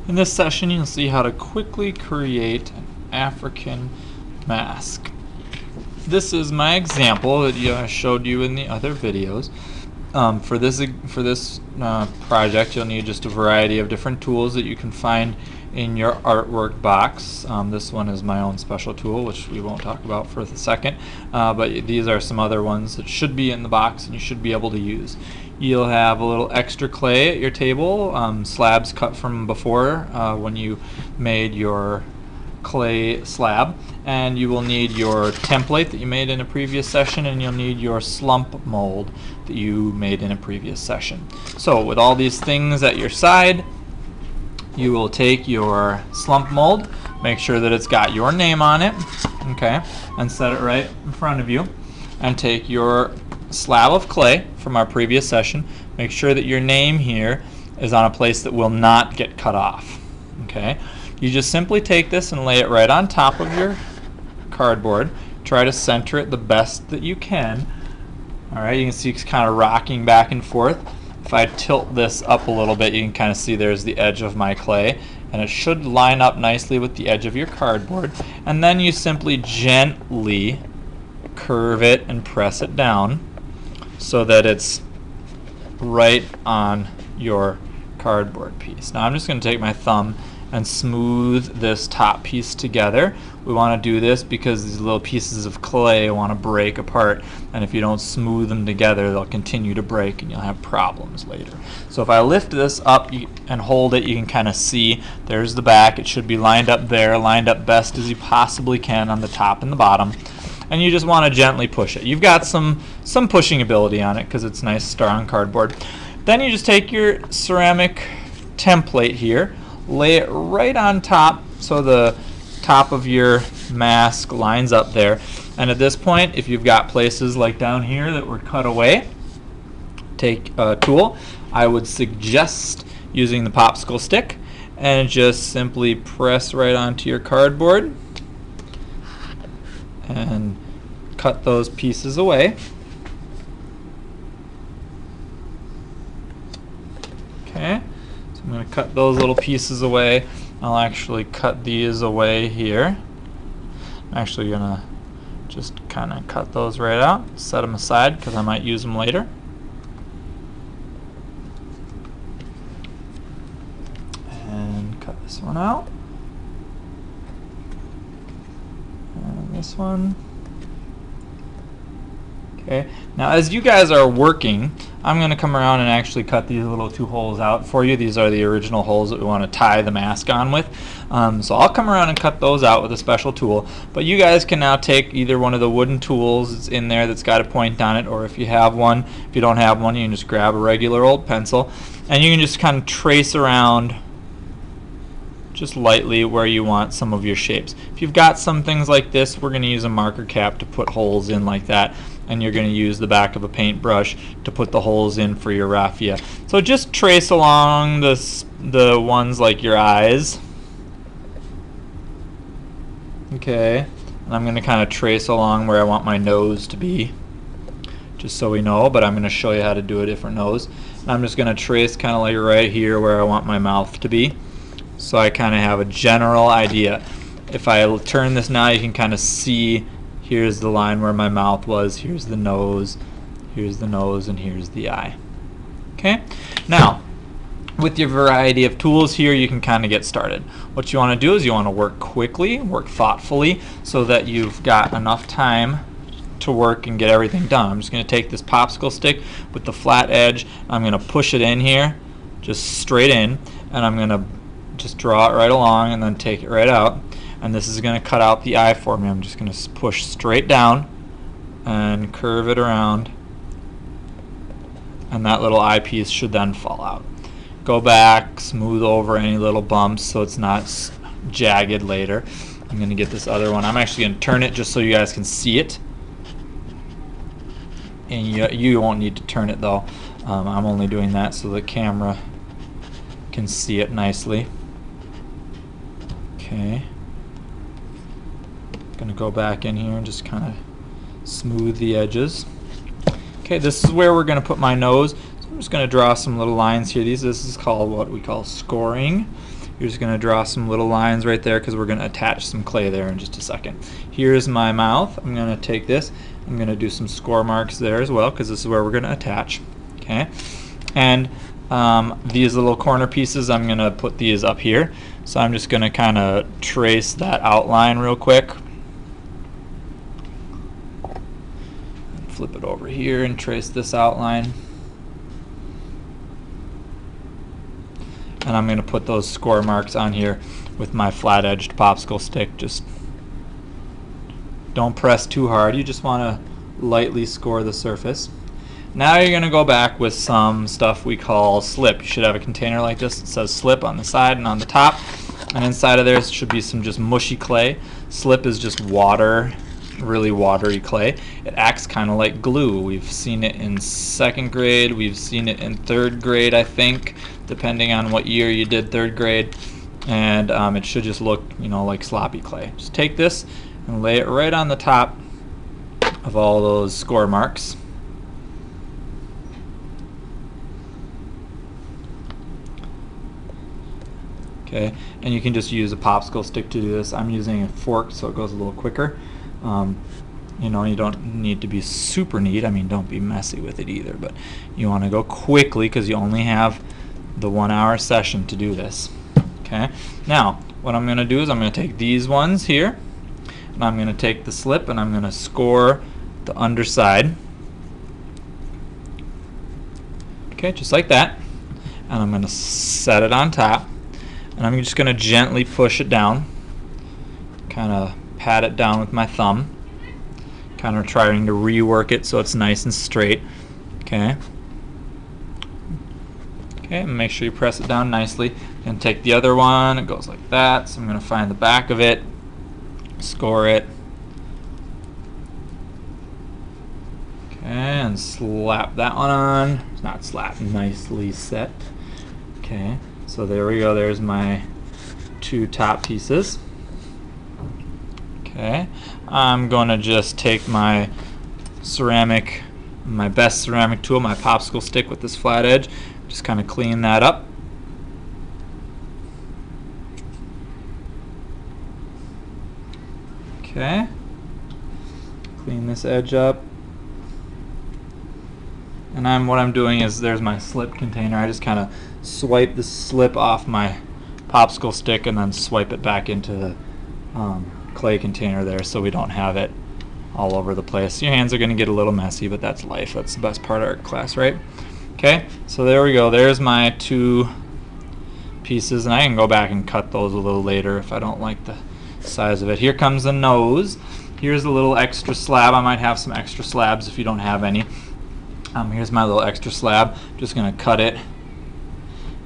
In this session, you'll see how to quickly create an African mask. This is my example that I showed you in the other videos. For this project, you'll need just a variety of different tools that you can find in your artwork box. This one is my own special tool, which we won't talk about for a second, but these are some other ones that should be in the box and you should be able to use. You'll have a little extra clay at your table, slabs cut from before when you made your clay slab, and you will need your template that you made in a previous session, and you'll need your slump mold that you made in a previous session. So with all these things at your side, you will take your slump mold, make sure that it's got your name on it, okay, and set it right in front of you, and take your slab of clay from our previous session, make sure that your name here is on a place that will not get cut off, okay. You just simply take this and lay it right on top of your cardboard. Try to center it the best that you can. Alright, you can see it's kind of rocking back and forth. If I tilt this up a little bit, you can kind of see there's the edge of my clay, and it should line up nicely with the edge of your cardboard. And then you simply gently curve it and press it down so that it's right on your cardboard piece. Now I'm just going to take my thumb and smooth this top piece together. We want to do this because these little pieces of clay want to break apart, and if you don't smooth them together, they'll continue to break and you'll have problems later. So if I lift this up and hold it, you can kind of see there's the back. It should be lined up there, lined up best as you possibly can on the top and the bottom, and you just want to gently push it. You've got some pushing ability on it because it's nice strong cardboard. Then you just take your ceramic template here, lay it right on top so the top of your mask lines up there, and at this point, if you've got places like down here that were cut away, take a tool. I would suggest using the popsicle stick and just simply press right onto your cardboard and cut those pieces away. Okay, so I'm going to cut those little pieces away. I'll actually cut these away here. I'm actually going to just kind of cut those right out, set them aside because I might use them later. And cut this one out. And this one. Okay. Now as you guys are working, I'm going to come around and actually cut these little two holes out for you. These are the original holes that we want to tie the mask on with. So I'll come around and cut those out with a special tool. But you guys can now take either one of the wooden tools that's in there that's got a point on it, or if you have one, if you don't have one, you can just grab a regular old pencil, and you can just kind of trace around just lightly where you want some of your shapes. If you've got some things like this, we're going to use a marker cap to put holes in like that, and you're going to use the back of a paintbrush to put the holes in for your raffia. So just trace along the ones like your eyes. Okay, and I'm going to kind of trace along where I want my nose to be, just so we know, but I'm going to show you how to do a different nose. And I'm just going to trace kind of like right here where I want my mouth to be, so I kind of have a general idea. If I turn this now, you can kind of see here's the line where my mouth was, here's the nose, and here's the eye. Okay? Now, with your variety of tools here, you can kind of get started. What you want to do is you want to work quickly, work thoughtfully, so that you've got enough time to work and get everything done. I'm just going to take this popsicle stick with the flat edge, I'm going to push it in here, just straight in, and I'm going to just draw it right along and then take it right out. And this is going to cut out the eye for me. I'm just going to push straight down and curve it around, and that little eye piece should then fall out. Go back, smooth over any little bumps so it's not jagged later. I'm going to get this other one. I'm actually going to turn it just so you guys can see it. And you won't need to turn it though. I'm only doing that so the camera can see it nicely. Okay. Going to go back in here and just kind of smooth the edges. Okay, this is where we're going to put my nose. So I'm just going to draw some little lines here. This is called what we call scoring. You're just going to draw some little lines right there because we're going to attach some clay there in just a second. Here's my mouth. I'm going to take this. I'm going to do some score marks there as well because this is where we're going to attach. Okay, and these little corner pieces, I'm going to put these up here. So I'm just going to kind of trace that outline real quick. Flip it over here and trace this outline. And I'm going to put those score marks on here with my flat-edged popsicle stick. Just don't press too hard. You just want to lightly score the surface. Now you're going to go back with some stuff we call slip. You should have a container like this. It says slip on the side and on the top. And inside of there should be some just mushy clay. Slip is just water, really watery clay. It acts kind of like glue. We've seen it in 2nd grade. We've seen it in 3rd grade, I think, depending on what year you did 3rd grade. And it should just look, like sloppy clay. Just take this and lay it right on the top of all those score marks. Okay, and you can just use a popsicle stick to do this. I'm using a fork so it goes a little quicker. You don't need to be super neat. I mean, don't be messy with it either, but you want to go quickly because you only have the 1-hour session to do this. Okay, now what I'm going to do is I'm going to take these ones here, and I'm going to take the slip and I'm going to score the underside. Okay, just like that. And I'm going to set it on top. And I'm just going to gently push it down, kind of pat it down with my thumb, kind of trying to rework it so it's nice and straight. Okay, and make sure you press it down nicely. And take the other one, it goes like that. So I'm going to find the back of it, score it, okay, and slap that one on. It's not slap, nicely set. Okay. So there we go, there's my 2 top pieces. Okay, I'm going to just take my best ceramic tool, my popsicle stick with this flat edge, just kind of clean that up. Okay, clean this edge up. And what I'm doing is there's my slip container. I just kind of swipe the slip off my popsicle stick and then swipe it back into the clay container there so we don't have it all over the place. Your hands are going to get a little messy, but that's life. That's the best part of art class, right? Okay, so there we go. There's my 2 pieces, and I can go back and cut those a little later if I don't like the size of it. Here comes the nose. Here's a little extra slab. I might have some extra slabs if you don't have any. Here's my little extra slab. Just going to cut it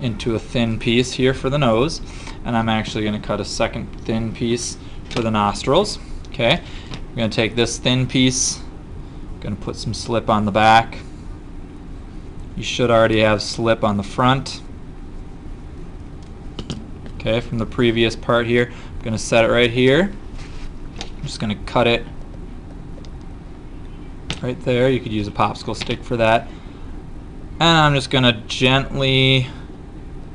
into a thin piece here for the nose, and I'm actually going to cut a second thin piece for the nostrils. Okay, I'm going to take this thin piece, going to put some slip on the back. You should already have slip on the front. Okay, from the previous part here, I'm going to set it right here. I'm just going to cut it right there. You could use a popsicle stick for that. And I'm just going to gently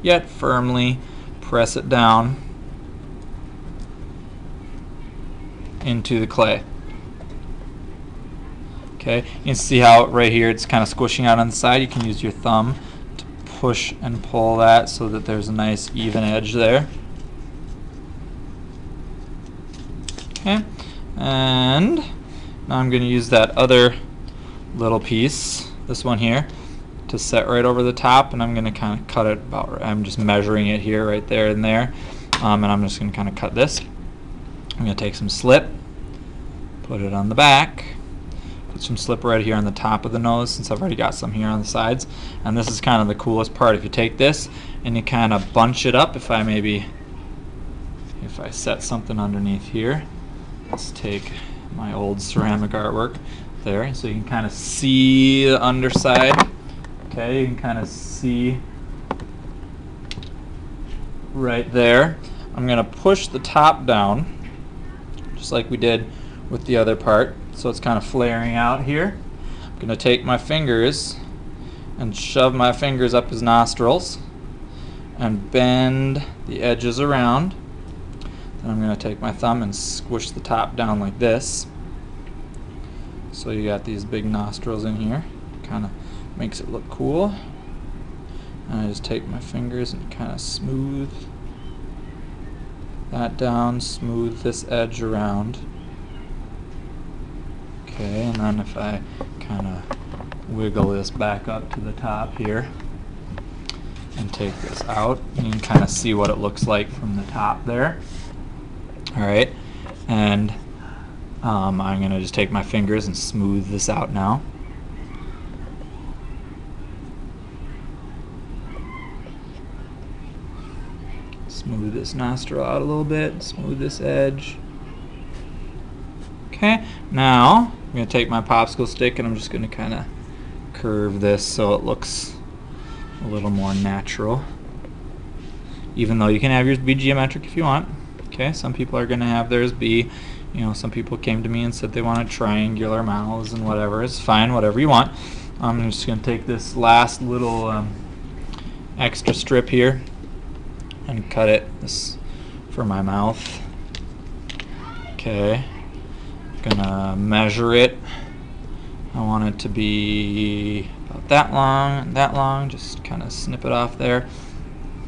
yet firmly press it down into the clay. Okay, you can see how right here it's kind of squishing out on the side. You can use your thumb to push and pull that so that there's a nice even edge there. Okay, and now I'm going to use that other little piece, this one here, to set right over the top, and I'm going to kind of cut it about, I'm just measuring it here, right there and there, and I'm just going to kind of cut this. I'm going to take some slip, put it on the back, put some slip right here on the top of the nose since I've already got some here on the sides, and this is kind of the coolest part. If you take this and you kind of bunch it up, if I set something underneath here, let's take my old ceramic artwork there, so you can kind of see the underside. Okay, you can kind of see right there. I'm going to push the top down just like we did with the other part, so it's kind of flaring out here. I'm going to take my fingers and shove my fingers up his nostrils, and bend the edges around. Then I'm going to take my thumb and squish the top down like this. So you got these big nostrils in here. Kind of makes it look cool. And I just take my fingers and kind of smooth that down, smooth this edge around. Okay, and then if I kind of wiggle this back up to the top here and take this out, you can kind of see what it looks like from the top there. Alright, and I'm going to just take my fingers and smooth this out now. Smooth this nostril out a little bit, smooth this edge. Okay, now I'm going to take my popsicle stick and I'm just going to kind of curve this so it looks a little more natural. Even though you can have yours be geometric if you want. Okay, some people are going to have theirs be, you know, some people came to me and said they wanted triangular mouths and whatever. It's fine, whatever you want. I'm just going to take this last little extra strip here and cut it for my mouth. Okay, gonna measure it. I want it to be about that long, just kind of snip it off there.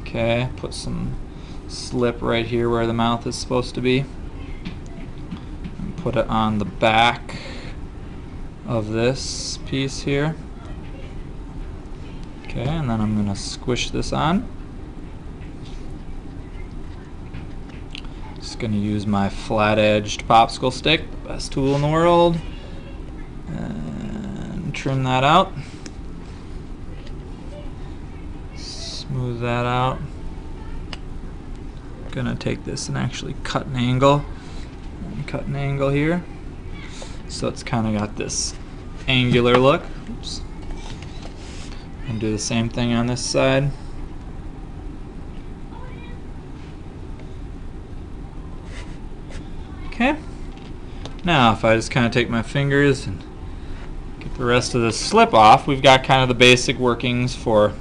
Okay, put some slip right here where the mouth is supposed to be and put it on the back of this piece here. Okay, and then I'm gonna squish this on. Just going to use my flat-edged popsicle stick, the best tool in the world, and trim that out. Smooth that out. I'm going to take this and actually cut an angle. And cut an angle here. So it's kind of got this angular look. Oops. And do the same thing on this side. Okay, now if I just kind of take my fingers and get the rest of this slip off, we've got kind of the basic workings for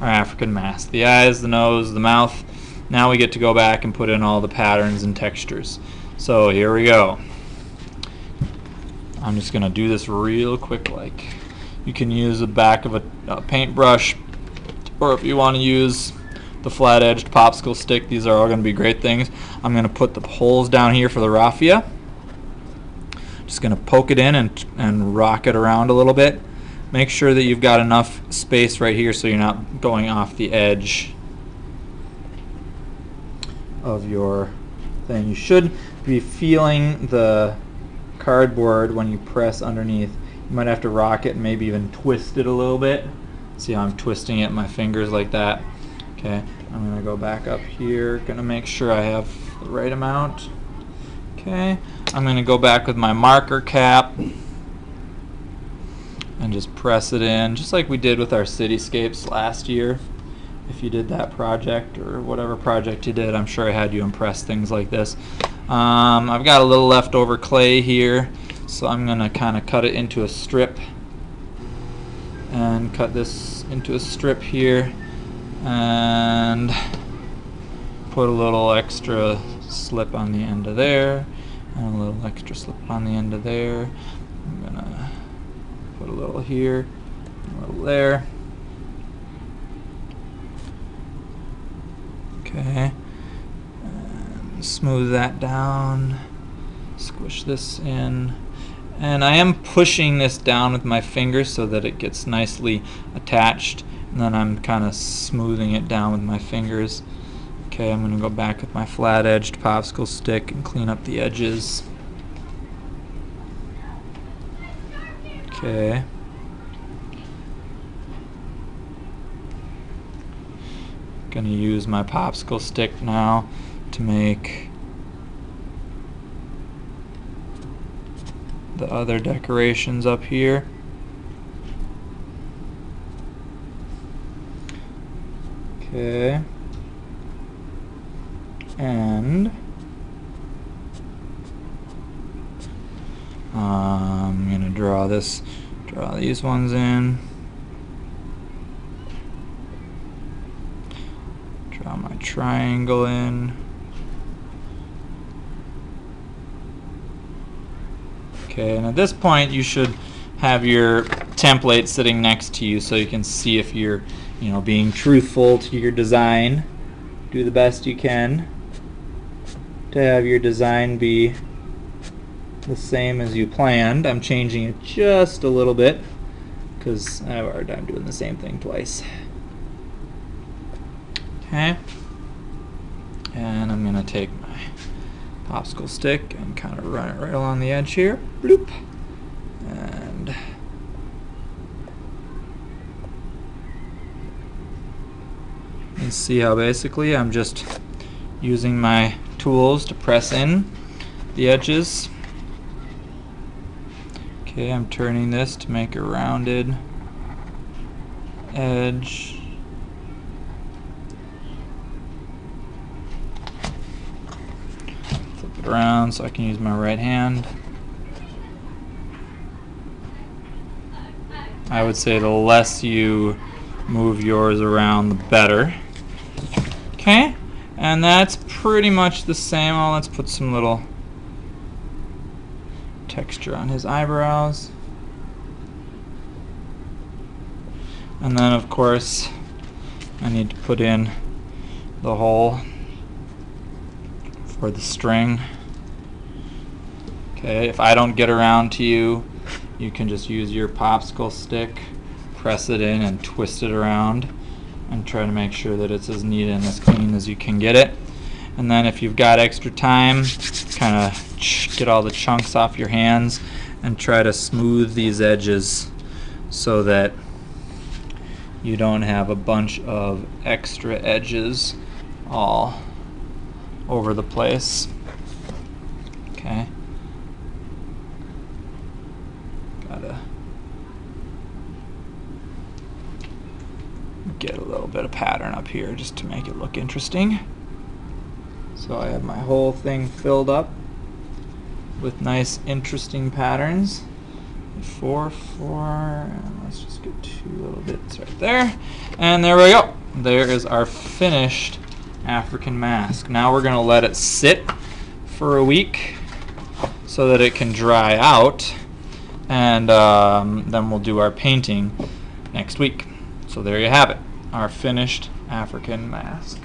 our African mask. The eyes, the nose, the mouth. Now we get to go back and put in all the patterns and textures. So here we go. I'm just going to do this real quick. Like, you can use the back of a paintbrush, or if you want to use the flat-edged popsicle stick, these are all going to be great things. I'm going to put the holes down here for the raffia. Just going to poke it in and rock it around a little bit. Make sure that you've got enough space right here so you're not going off the edge of your thing. You should be feeling the cardboard when you press underneath. You might have to rock it and maybe even twist it a little bit. See how I'm twisting it in my fingers like that? Okay, I'm going to go back up here, going to make sure I have the right amount. Okay, I'm going to go back with my marker cap and just press it in, just like we did with our cityscapes last year. If you did that project or whatever project you did, I'm sure I had you impress things like this. I've got a little leftover clay here, so I'm going to kind of cut it into a strip and cut this into a strip here. And put a little extra slip on the end of there, and a little extra slip on the end of there. I'm gonna put a little here, a little there. Okay, and smooth that down, squish this in. And I am pushing this down with my fingers so that it gets nicely attached. And then I'm kind of smoothing it down with my fingers. Okay, I'm going to go back with my flat-edged popsicle stick and clean up the edges. Okay. Going to use my popsicle stick now to make the other decorations up here. Okay, and I'm gonna draw these ones in. triangle in. Okay, and at this point you should have your template sitting next to you so you can see if you're, being truthful to your design. Do the best you can to have your design be the same as you planned. I'm changing it just a little bit because I have a hard time doing the same thing twice. Okay, and I'm going to take my popsicle stick and kind of run it right along the edge here. Bloop. And you see how basically I'm just using my tools to press in the edges. Okay, I'm turning this to make a rounded edge. Flip it around so I can use my right hand. I would say the less you move yours around, the better. Okay, and that's pretty much the same. Well, let's put some little texture on his eyebrows. And then, of course, I need to put in the hole for the string. Okay, if I don't get around to you, you can just use your popsicle stick, press it in and twist it around and try to make sure that it's as neat and as clean as you can get it. And then if you've got extra time, kind of get all the chunks off your hands and try to smooth these edges so that you don't have a bunch of extra edges all over the place. Okay. Gotta get a little bit of pattern up here just to make it look interesting. So I have my whole thing filled up with nice interesting patterns. 4, 4, and let's just get 2 little bits right there. And there we go. There is our finished African mask. Now we're going to let it sit for a week so that it can dry out, and then we'll do our painting next week. So there you have it, our finished African mask.